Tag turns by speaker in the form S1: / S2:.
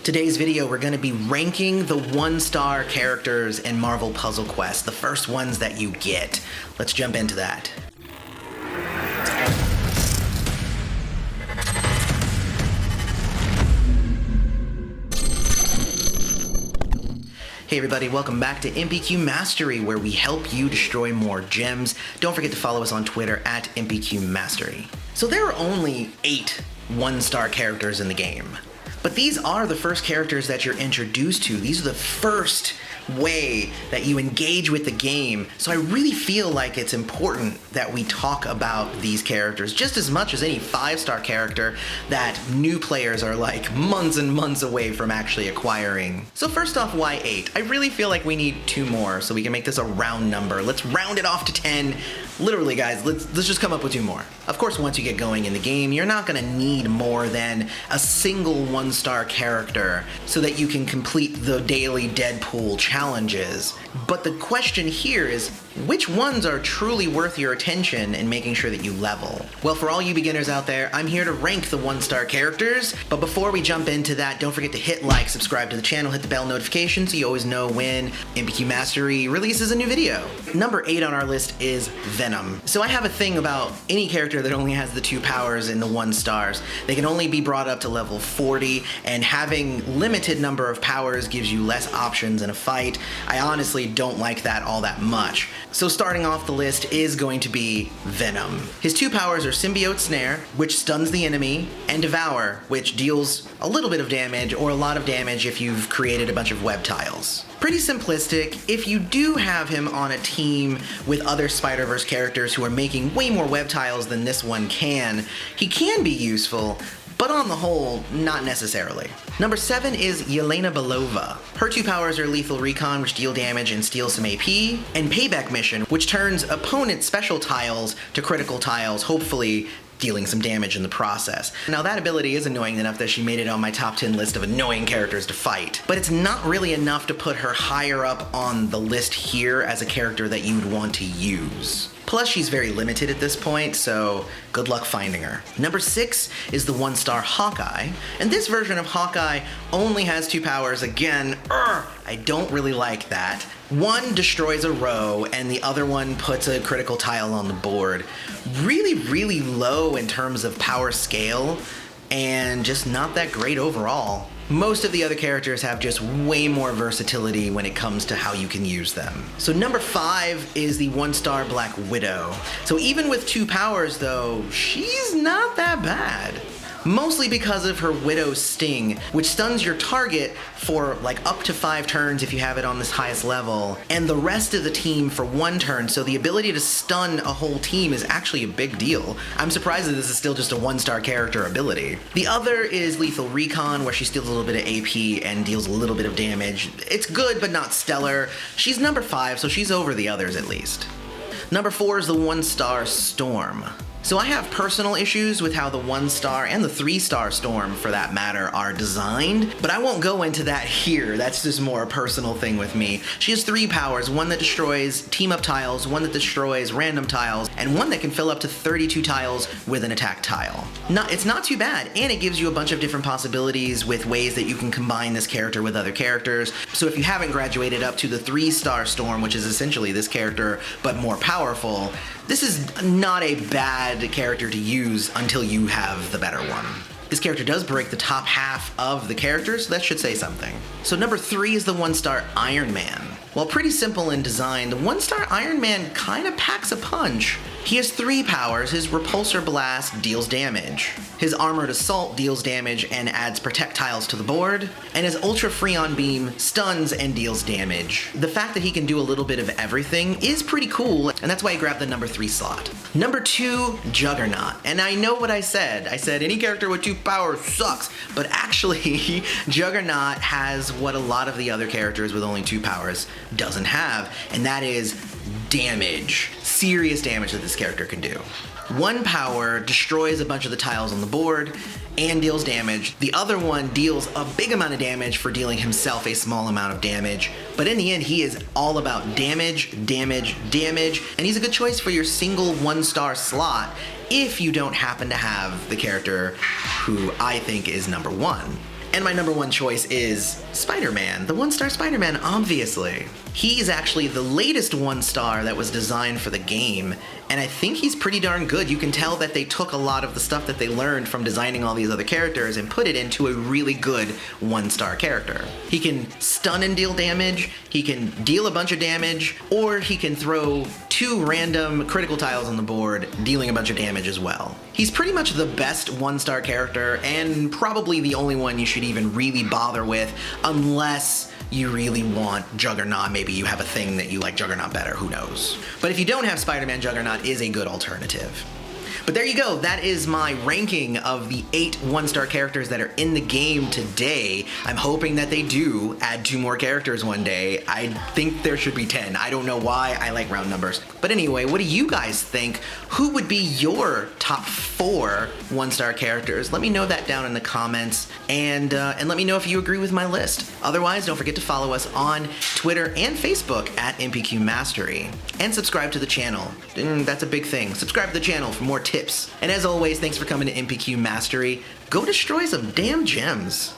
S1: Today's video, we're going to be ranking the one-star characters in Marvel Puzzle Quest, the first ones that you get. Let's jump into that. Hey everybody, welcome back to MPQ Mastery, where we help you destroy more gems. Don't forget to follow us on Twitter at MPQ Mastery. So there are only 8 one-star characters in the game. But these are the first characters that you're introduced to. These are the first way that you engage with the game. So I really feel like it's important that we talk about these characters just as much as any 5-star character that new players are like months and months away from actually acquiring. So first off, why 8? I really feel like we need 2 more so we can make this a round number. Let's round it off to 10. Literally, guys, let's just come up with 2 more. Of course, once you get going in the game, you're not gonna need more than a single 1-star character so that you can complete the daily Deadpool challenges. But the question here is, which ones are truly worth your attention and making sure that you level? Well, for all you beginners out there, I'm here to rank the 1-star characters. But before we jump into that, don't forget to hit like, subscribe to the channel, hit the bell notification so you always know when MPQ Mastery releases a new video. Number 8 on our list is Venom. So I have a thing about any character that only has the 2 powers in the 1 stars. They can only be brought up to level 40, and having limited number of powers gives you less options in a fight. I honestly don't like that all that much. So starting off the list is going to be Venom. His 2 powers are Symbiote Snare, which stuns the enemy, and Devour, which deals a little bit of damage or a lot of damage if you've created a bunch of web tiles. Pretty simplistic. If you do have him on a team with other Spider-Verse characters who are making way more web tiles than this one can, he can be useful, but on the whole, not necessarily. Number 7 is Yelena Belova. Her 2 powers are Lethal Recon, which deal damage and steal some AP, and Payback Mission, which turns opponent special tiles to critical tiles, hopefully dealing some damage in the process. Now that ability is annoying enough that she made it on my top 10 list of annoying characters to fight, but it's not really enough to put her higher up on the list here as a character that you'd want to use. Plus, she's very limited at this point, so good luck finding her. Number 6 is the 1-star Hawkeye, and this version of Hawkeye only has 2 powers. Again, I don't really like that. One destroys a row, and the other one puts a critical tile on the board. Really low in terms of power scale, and just not that great overall. Most of the other characters have just way more versatility when it comes to how you can use them. So number 5 is the 1-star Black Widow. So even with 2 powers though, she's not that bad. Mostly because of her Widow's Sting, which stuns your target for like up to 5 turns if you have it on this highest level, and the rest of the team for 1 turn, so the ability to stun a whole team is actually a big deal. I'm surprised that this is still just a 1-star character ability. The other is Lethal Recon, where she steals a little bit of AP and deals a little bit of damage. It's good, but not stellar. She's number 5, so she's over the others at least. Number 4 is the 1-star Storm. So I have personal issues with how the 1-star and the 3-star Storm, for that matter, are designed, but I won't go into that here. That's just more a personal thing with me. She has 3 powers, one that destroys team-up tiles, one that destroys random tiles, and one that can fill up to 32 tiles with an attack tile. It's not too bad, and it gives you a bunch of different possibilities with ways that you can combine this character with other characters. So if you haven't graduated up to the 3-star Storm, which is essentially this character, but more powerful, this is not a bad character to use until you have the better one. This character does break the top half of the characters, so that should say something. So number 3 is the 1-star Iron Man. While pretty simple in design, the 1-star Iron Man kinda packs a punch. He has 3 powers. His Repulsor Blast deals damage. His Armored Assault deals damage and adds projectiles to the board. And his Ultra Freon Beam stuns and deals damage. The fact that he can do a little bit of everything is pretty cool, and that's why I grabbed the number 3 slot. Number 2, Juggernaut. And I know what I said. I said any character with 2 powers sucks, but actually, Juggernaut has what a lot of the other characters with only 2 powers doesn't have, and that is damage. Serious damage that this character can do. 1 power destroys a bunch of the tiles on the board and deals damage. The other one deals a big amount of damage for dealing himself a small amount of damage. But in the end, he is all about damage, damage, damage, and he's a good choice for your single 1-star slot if you don't happen to have the character who I think is number 1. And my number one choice is Spider-Man, the 1-star Spider-Man, obviously. He's actually the latest 1-star that was designed for the game, and I think he's pretty darn good. You can tell that they took a lot of the stuff that they learned from designing all these other characters and put it into a really good 1-star character. He can stun and deal damage, he can deal a bunch of damage, or he can throw 2 random critical tiles on the board, dealing a bunch of damage as well. He's pretty much the best 1-star character, and probably the only one you should even really bother with, unless you really want Juggernaut. Maybe you have a thing that you like Juggernaut better, who knows. But if you don't have Spider-Man, Juggernaut is a good alternative. But there you go, that is my ranking of the 8 1-star characters that are in the game today. I'm hoping that they do add 2 more characters one day. I think there should be 10. I don't know why, I like round numbers. But anyway, what do you guys think? Who would be your top 4 1-star characters? Let me know that down in the comments, and let me know if you agree with my list. Otherwise, don't forget to follow us on Twitter and Facebook at MPQ Mastery. And subscribe to the channel. That's a big thing. Subscribe to the channel for more tips. And as always, thanks for coming to MPQ Mastery. Go destroy some damn gems.